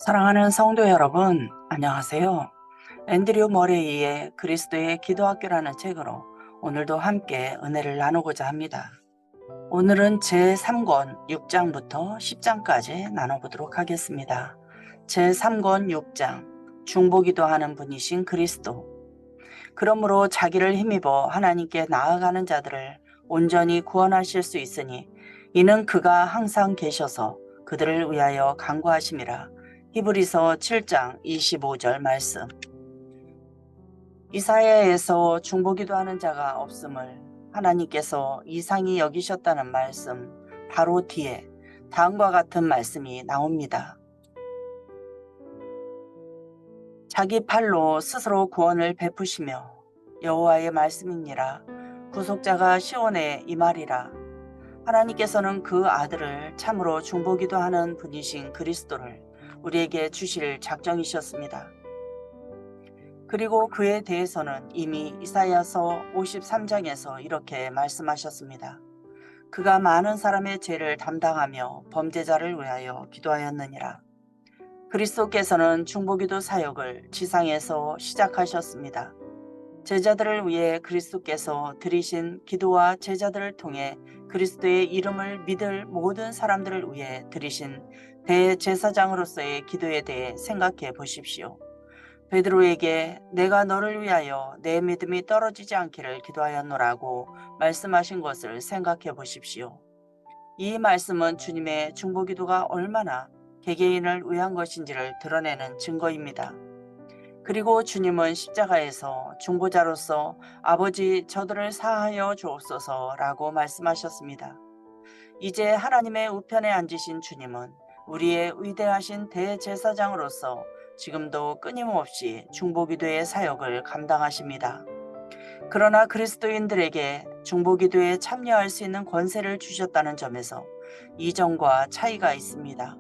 사랑하는 성도 여러분, 안녕하세요. 앤드류 머레이의 그리스도의 기도학교라는 책으로 오늘도 함께 은혜를 나누고자 합니다. 오늘은 제3권 6장부터 10장까지 나눠보도록 하겠습니다. 제3권 6장, 중보기도하는 분이신 그리스도. 그러므로 자기를 힘입어 하나님께 나아가는 자들을 온전히 구원하실 수 있으니 이는 그가 항상 계셔서 그들을 위하여 간구하심이라. 히브리서 7장 25절 말씀. 이사야에서 중보기도하는 자가 없음을 하나님께서 이상히 여기셨다는 말씀 바로 뒤에 다음과 같은 말씀이 나옵니다. 자기 팔로 스스로 구원을 베푸시며 여호와의 말씀이니라. 구속자가 시온에 임하리라. 하나님께서는 그 아들을 참으로 중보기도하는 분이신 그리스도를 우리에게 주실 작정이셨습니다. 그리고 그에 대해서는 이미 이사야서 53장에서 이렇게 말씀하셨습니다. 그가 많은 사람의 죄를 담당하며 범죄자를 위하여 기도하였느니라. 그리스도께서는 중보기도 사역을 지상에서 시작하셨습니다. 제자들을 위해 그리스도께서 드리신 기도와 제자들을 통해 그리스도의 이름을 믿을 모든 사람들을 위해 드리신 대제사장으로서의 기도에 대해 생각해 보십시오. 베드로에게 내가 너를 위하여 내 믿음이 떨어지지 않기를 기도하였노라고 말씀하신 것을 생각해 보십시오. 이 말씀은 주님의 중보기도가 얼마나 개개인을 위한 것인지를 드러내는 증거입니다. 그리고 주님은 십자가에서 중보자로서 아버지 저들을 사하여 주옵소서라고 말씀하셨습니다. 이제 하나님의 우편에 앉으신 주님은 우리의 위대하신 대제사장으로서 지금도 끊임없이 중보기도의 사역을 감당하십니다. 그러나 그리스도인들에게 중보기도에 참여할 수 있는 권세를 주셨다는 점에서 이전과 차이가 있습니다.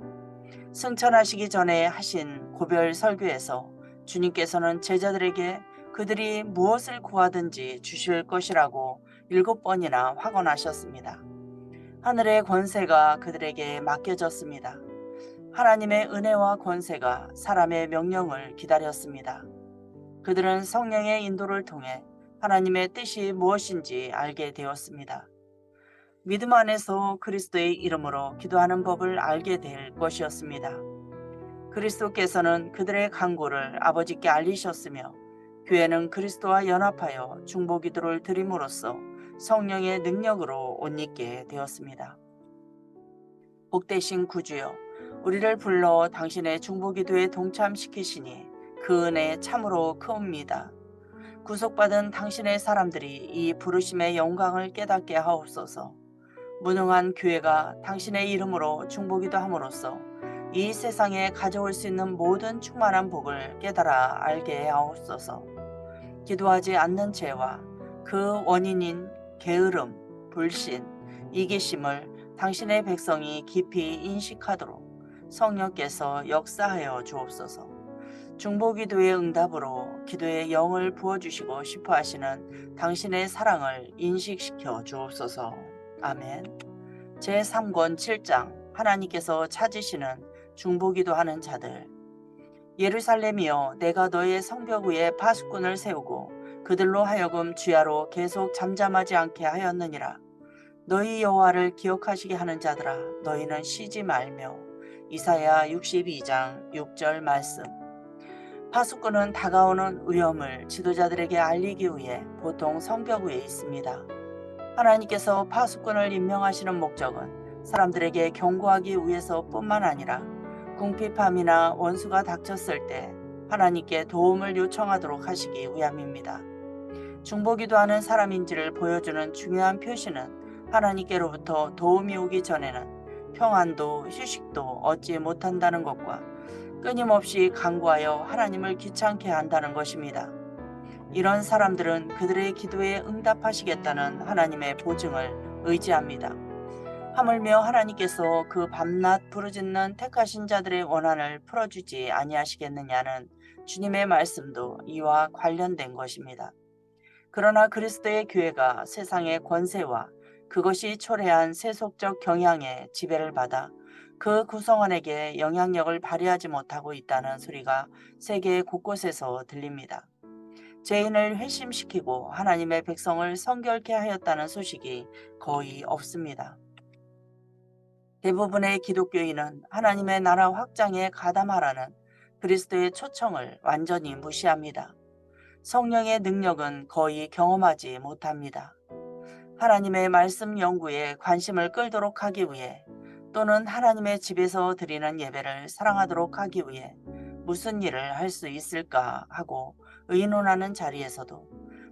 승천하시기 전에 하신 고별 설교에서 주님께서는 제자들에게 그들이 무엇을 구하든지 주실 것이라고 7번이나 확언하셨습니다. 하늘의 권세가 그들에게 맡겨졌습니다. 하나님의 은혜와 권세가 사람의 명령을 기다렸습니다. 그들은 성령의 인도를 통해 하나님의 뜻이 무엇인지 알게 되었습니다. 믿음 안에서 그리스도의 이름으로 기도하는 법을 알게 될 것이었습니다. 그리스도께서는 그들의 간구를 아버지께 알리셨으며 교회는 그리스도와 연합하여 중보기도를 드림으로써 성령의 능력으로 옷 입게 되었습니다. 복되신 구주여, 우리를 불러 당신의 중보기도에 동참시키시니 그 은혜 참으로 크옵니다. 구속받은 당신의 사람들이 이 부르심의 영광을 깨닫게 하옵소서. 무능한 교회가 당신의 이름으로 중보기도 함으로써 이 세상에 가져올 수 있는 모든 충만한 복을 깨달아 알게 하옵소서. 기도하지 않는 죄와 그 원인인 게으름, 불신, 이기심을 당신의 백성이 깊이 인식하도록 성령께서 역사하여 주옵소서. 중보기도의 응답으로 기도의 영을 부어주시고 싶어 하시는 당신의 사랑을 인식시켜 주옵소서. 아멘. 제3권 7장 하나님께서 찾으시는 중보기도하는 자들. 예루살렘이여, 내가 너의 성벽 위에 파수꾼을 세우고 그들로 하여금 주야로 계속 잠잠하지 않게 하였느니라. 너희 여호와를 기억하시게 하는 자들아, 너희는 쉬지 말며. 이사야 62장 6절 말씀. 파수꾼은 다가오는 위험을 지도자들에게 알리기 위해 보통 성벽 위에 있습니다. 하나님께서 파수꾼을 임명하시는 목적은 사람들에게 경고하기 위해서뿐만 아니라 궁핍함이나 원수가 닥쳤을 때 하나님께 도움을 요청하도록 하시기 위함입니다. 중보기도하는 사람인지를 보여주는 중요한 표시는 하나님께로부터 도움이 오기 전에는 평안도 휴식도 얻지 못한다는 것과 끊임없이 간구하여 하나님을 귀찮게 한다는 것입니다. 이런 사람들은 그들의 기도에 응답하시겠다는 하나님의 보증을 의지합니다. 하물며 하나님께서 그 밤낮 부르짖는 택하신 자들의 원한을 풀어주지 아니하시겠느냐는 주님의 말씀도 이와 관련된 것입니다. 그러나 그리스도의 교회가 세상의 권세와 그것이 초래한 세속적 경향에 지배를 받아 그 구성원에게 영향력을 발휘하지 못하고 있다는 소리가 세계 곳곳에서 들립니다. 죄인을 회심시키고 하나님의 백성을 성결케 하였다는 소식이 거의 없습니다. 대부분의 기독교인은 하나님의 나라 확장에 가담하라는 그리스도의 초청을 완전히 무시합니다. 성령의 능력은 거의 경험하지 못합니다. 하나님의 말씀 연구에 관심을 끌도록 하기 위해 또는 하나님의 집에서 드리는 예배를 사랑하도록 하기 위해 무슨 일을 할 수 있을까 하고 의논하는 자리에서도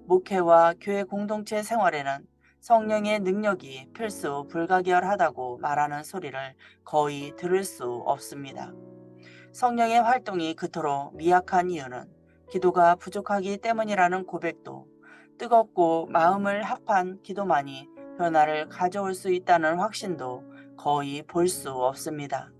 목회와 교회 공동체 생활에는 성령의 능력이 필수 불가결하다고 말하는 소리를 거의 들을 수 없습니다. 성령의 활동이 그토록 미약한 이유는 기도가 부족하기 때문이라는 고백도 뜨겁고 마음을 합한 기도만이 변화를 가져올 수 있다는 확신도 거의 볼 수 없습니다.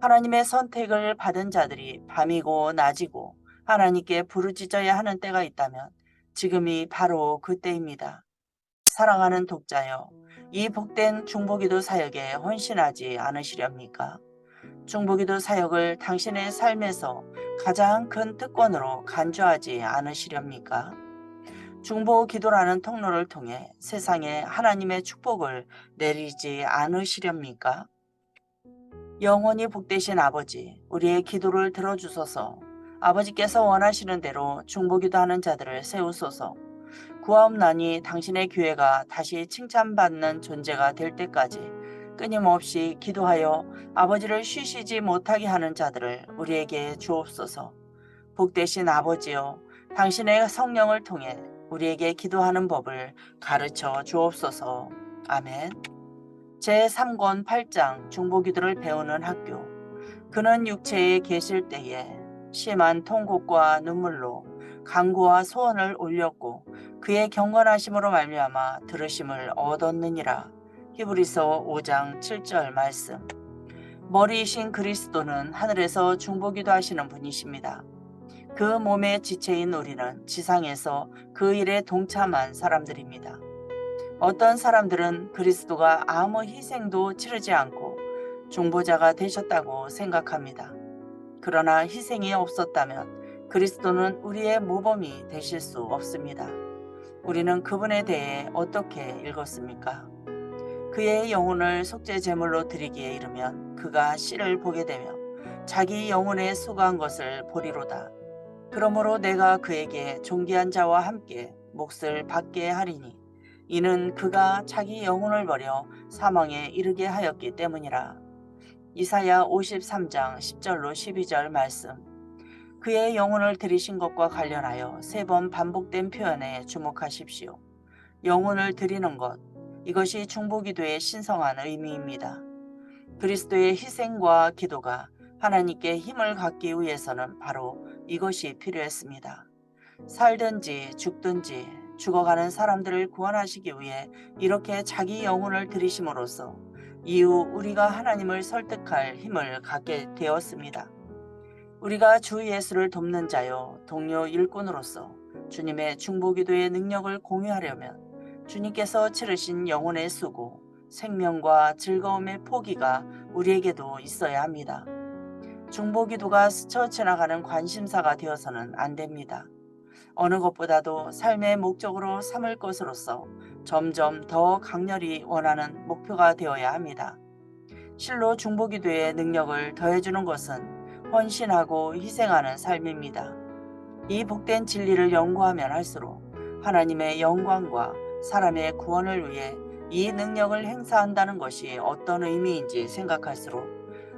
하나님의 선택을 받은 자들이 밤이고 낮이고 하나님께 부르짖어야 하는 때가 있다면 지금이 바로 그때입니다. 사랑하는 독자여, 이 복된 중보기도 사역에 헌신하지 않으시렵니까? 중보기도 사역을 당신의 삶에서 가장 큰 특권으로 간주하지 않으시렵니까? 중보기도라는 통로를 통해 세상에 하나님의 축복을 내리지 않으시렵니까? 영원히 복되신 아버지, 우리의 기도를 들어주소서. 아버지께서 원하시는 대로 중보기도하는 자들을 세우소서. 구하옵나니 당신의 교회가 다시 칭찬받는 존재가 될 때까지 끊임없이 기도하여 아버지를 쉬시지 못하게 하는 자들을 우리에게 주옵소서. 복되신 아버지여, 당신의 성령을 통해 우리에게 기도하는 법을 가르쳐 주옵소서. 아멘. 제3권 8장 중보기도를 배우는 학교. 그는 육체에 계실 때에 심한 통곡과 눈물로 간구와 소원을 올렸고 그의 경건하심으로 말미암아 들으심을 얻었느니라. 히브리서 5장 7절 말씀. 머리이신 그리스도는 하늘에서 중보기도 하시는 분이십니다. 그 몸의 지체인 우리는 지상에서 그 일에 동참한 사람들입니다. 어떤 사람들은 그리스도가 아무 희생도 치르지 않고 중보자가 되셨다고 생각합니다. 그러나 희생이 없었다면 그리스도는 우리의 모범이 되실 수 없습니다. 우리는 그분에 대해 어떻게 읽었습니까? 그의 영혼을 속죄 제물로 드리기에 이르면 그가 씨를 보게 되며 자기 영혼에 수고한 것을 보리로다. 그러므로 내가 그에게 존귀한 자와 함께 몫을 받게 하리니 이는 그가 자기 영혼을 버려 사망에 이르게 하였기 때문이라. 이사야 53장 10절로 12절 말씀. 그의 영혼을 드리신 것과 관련하여 3번 반복된 표현에 주목하십시오. 영혼을 드리는 것, 이것이 중보기도의 신성한 의미입니다. 그리스도의 희생과 기도가 하나님께 힘을 갖기 위해서는 바로 이것이 필요했습니다. 살든지 죽든지 죽어가는 사람들을 구원하시기 위해 이렇게 자기 영혼을 드리심으로써 이후 우리가 하나님을 설득할 힘을 갖게 되었습니다. 우리가 주 예수를 돕는 자요 동료 일꾼으로서 주님의 중보기도의 능력을 공유하려면 주님께서 치르신 영혼의 수고, 생명과 즐거움의 포기가 우리에게도 있어야 합니다. 중보기도가 스쳐 지나가는 관심사가 되어서는 안 됩니다. 어느 것보다도 삶의 목적으로 삼을 것으로서 점점 더 강렬히 원하는 목표가 되어야 합니다. 실로 중보기도의 능력을 더해주는 것은 헌신하고 희생하는 삶입니다. 이 복된 진리를 연구하면 할수록 하나님의 영광과 사람의 구원을 위해 이 능력을 행사한다는 것이 어떤 의미인지 생각할수록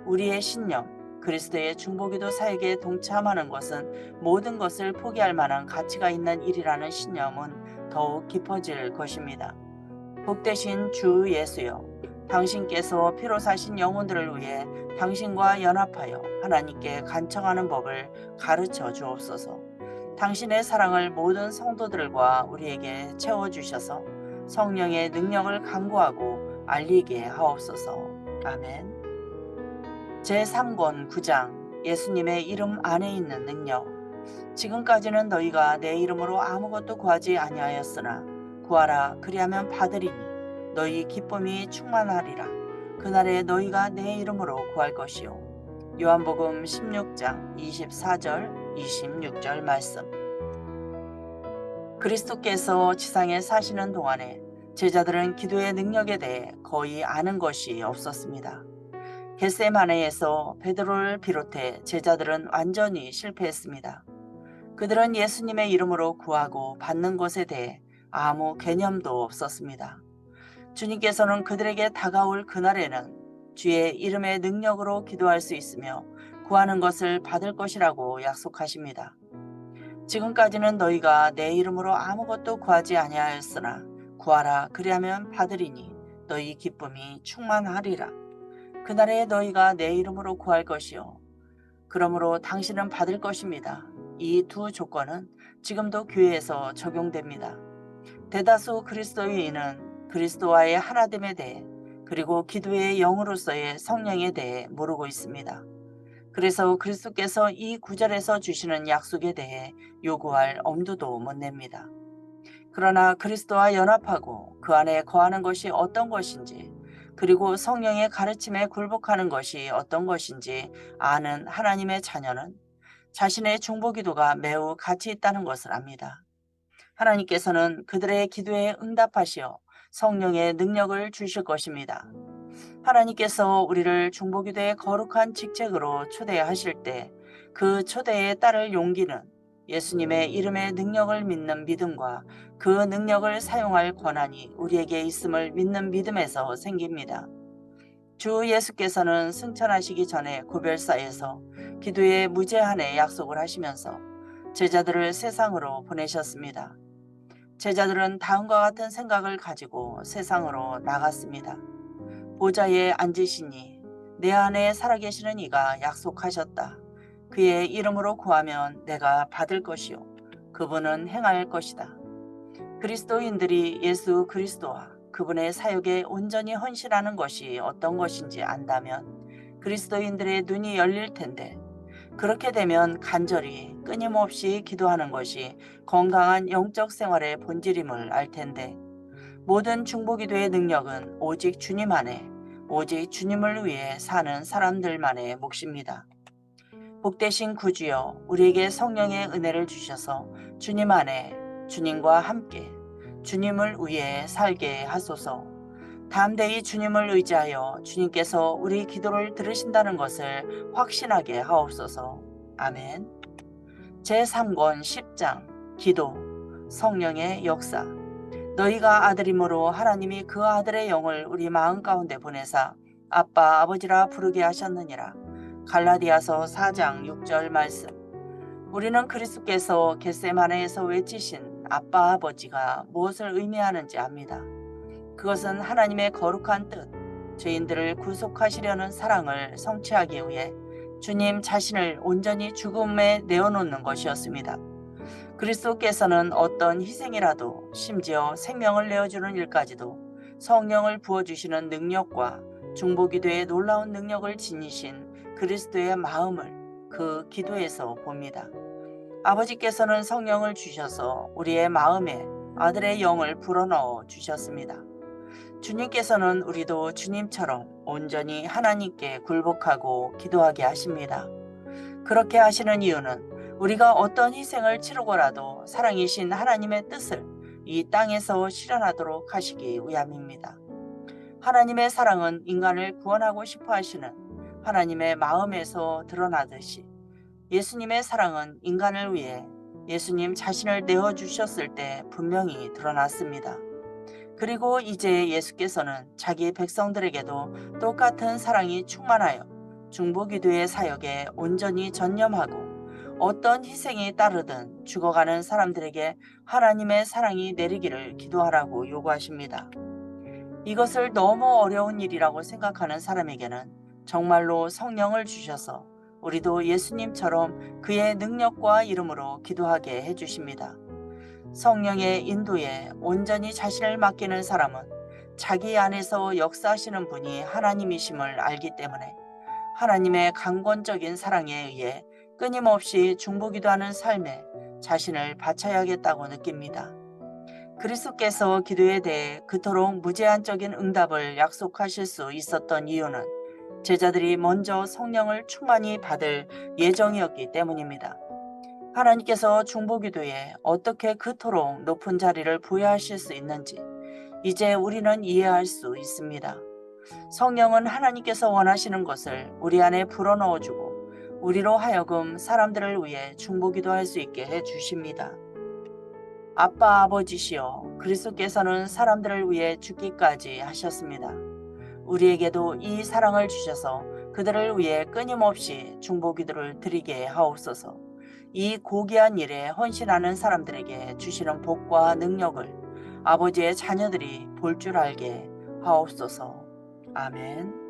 우리의 신념, 그리스도의 중보기도 사역에 동참하는 것은 모든 것을 포기할 만한 가치가 있는 일이라는 신념은 더욱 깊어질 것입니다. 복되신 주 예수여, 당신께서 피로 사신 영혼들을 위해 당신과 연합하여 하나님께 간청하는 법을 가르쳐 주옵소서. 당신의 사랑을 모든 성도들과 우리에게 채워주셔서 성령의 능력을 간구하고 알리게 하옵소서. 아멘. 제3권 9장 예수님의 이름 안에 있는 능력. 지금까지는 너희가 내 이름으로 아무것도 구하지 아니하였으나 구하라 그리하면 받으리니 너희 기쁨이 충만하리라. 그날에 너희가 내 이름으로 구할 것이요. 요한복음 16장 24절 26절 말씀. 그리스도께서 지상에 사시는 동안에 제자들은 기도의 능력에 대해 거의 아는 것이 없었습니다. 겟세마네에서 베드로를 비롯해 제자들은 완전히 실패했습니다. 그들은 예수님의 이름으로 구하고 받는 것에 대해 아무 개념도 없었습니다. 주님께서는 그들에게 다가올 그날에는 주의 이름의 능력으로 기도할 수 있으며 구하는 것을 받을 것이라고 약속하십니다. 지금까지는 너희가 내 이름으로 아무것도 구하지 아니하였으나 구하라 그리하면 받으리니 너희 기쁨이 충만하리라. 그날에 너희가 내 이름으로 구할 것이요. 그러므로 당신은 받을 것입니다. 이 두 조건은 지금도 교회에서 적용됩니다. 대다수 그리스도인은 그리스도와의 하나됨에 대해 그리고 기도의 영으로서의 성령에 대해 모르고 있습니다. 그래서 그리스도께서 이 구절에서 주시는 약속에 대해 요구할 엄두도 못 냅니다. 그러나 그리스도와 연합하고 그 안에 거하는 것이 어떤 것인지 그리고 성령의 가르침에 굴복하는 것이 어떤 것인지 아는 하나님의 자녀는 자신의 중보기도가 매우 가치 있다는 것을 압니다. 하나님께서는 그들의 기도에 응답하시어 성령의 능력을 주실 것입니다. 하나님께서 우리를 중보기도의 거룩한 직책으로 초대하실 때 그 초대에 따를 용기는 예수님의 이름의 능력을 믿는 믿음과 그 능력을 사용할 권한이 우리에게 있음을 믿는 믿음에서 생깁니다. 주 예수께서는 승천하시기 전에 고별사에서 기도의 무제한의 약속을 하시면서 제자들을 세상으로 보내셨습니다. 제자들은 다음과 같은 생각을 가지고 세상으로 나갔습니다. 보좌에 앉으시니 내 안에 살아계시는 이가 약속하셨다. 그의 이름으로 구하면 내가 받을 것이요. 그분은 행할 것이다. 그리스도인들이 예수 그리스도와 그분의 사역에 온전히 헌신하는 것이 어떤 것인지 안다면 그리스도인들의 눈이 열릴 텐데 그렇게 되면 간절히 끊임없이 기도하는 것이 건강한 영적 생활의 본질임을 알 텐데 모든 중보기도의 능력은 오직 주님 안에 오직 주님을 위해 사는 사람들만의 몫입니다. 복되신 구주여 우리에게 성령의 은혜를 주셔서 주님 안에 주님과 함께 주님을 위해 살게 하소서. 담대히 주님을 의지하여 주님께서 우리 기도를 들으신다는 것을 확신하게 하옵소서. 아멘. 제3권 10장 기도 성령의 역사. 너희가 아들이므로 하나님이 그 아들의 영을 우리 마음 가운데 보내사 아빠 아버지라 부르게 하셨느니라. 갈라디아서 4장 6절 말씀. 우리는 그리스도께서 겟세마네에서 외치신 아빠 아버지가 무엇을 의미하는지 압니다. 그것은 하나님의 거룩한 뜻, 죄인들을 구속하시려는 사랑을 성취하기 위해 주님 자신을 온전히 죽음에 내어놓는 것이었습니다. 그리스도께서는 어떤 희생이라도 심지어 생명을 내어주는 일까지도 성령을 부어주시는 능력과 중보기도의 놀라운 능력을 지니신 그리스도의 마음을 그 기도에서 봅니다. 아버지께서는 성령을 주셔서 우리의 마음에 아들의 영을 불어넣어 주셨습니다. 주님께서는 우리도 주님처럼 온전히 하나님께 굴복하고 기도하게 하십니다. 그렇게 하시는 이유는 우리가 어떤 희생을 치르고라도 사랑이신 하나님의 뜻을 이 땅에서 실현하도록 하시기 위함입니다. 하나님의 사랑은 인간을 구원하고 싶어 하시는 하나님의 마음에서 드러나듯이 예수님의 사랑은 인간을 위해 예수님 자신을 내어주셨을 때 분명히 드러났습니다. 그리고 이제 예수께서는 자기 백성들에게도 똑같은 사랑이 충만하여 중보기도의 사역에 온전히 전념하고 어떤 희생이 따르든 죽어가는 사람들에게 하나님의 사랑이 내리기를 기도하라고 요구하십니다. 이것을 너무 어려운 일이라고 생각하는 사람에게는 정말로 성령을 주셔서 우리도 예수님처럼 그의 능력과 이름으로 기도하게 해주십니다. 성령의 인도에 온전히 자신을 맡기는 사람은 자기 안에서 역사하시는 분이 하나님이심을 알기 때문에 하나님의 강권적인 사랑에 의해 끊임없이 중보기도하는 삶에 자신을 바쳐야겠다고 느낍니다. 그리스도께서 기도에 대해 그토록 무제한적인 응답을 약속하실 수 있었던 이유는 제자들이 먼저 성령을 충만히 받을 예정이었기 때문입니다. 하나님께서 중보기도에 어떻게 그토록 높은 자리를 부여하실 수 있는지 이제 우리는 이해할 수 있습니다. 성령은 하나님께서 원하시는 것을 우리 안에 불어넣어주고 우리로 하여금 사람들을 위해 중보기도할 수 있게 해주십니다. 아빠 아버지시여, 그리스도께서는 사람들을 위해 죽기까지 하셨습니다. 우리에게도 이 사랑을 주셔서 그들을 위해 끊임없이 중보기도를 드리게 하옵소서. 이 고귀한 일에 헌신하는 사람들에게 주시는 복과 능력을 아버지의 자녀들이 볼 줄 알게 하옵소서. 아멘.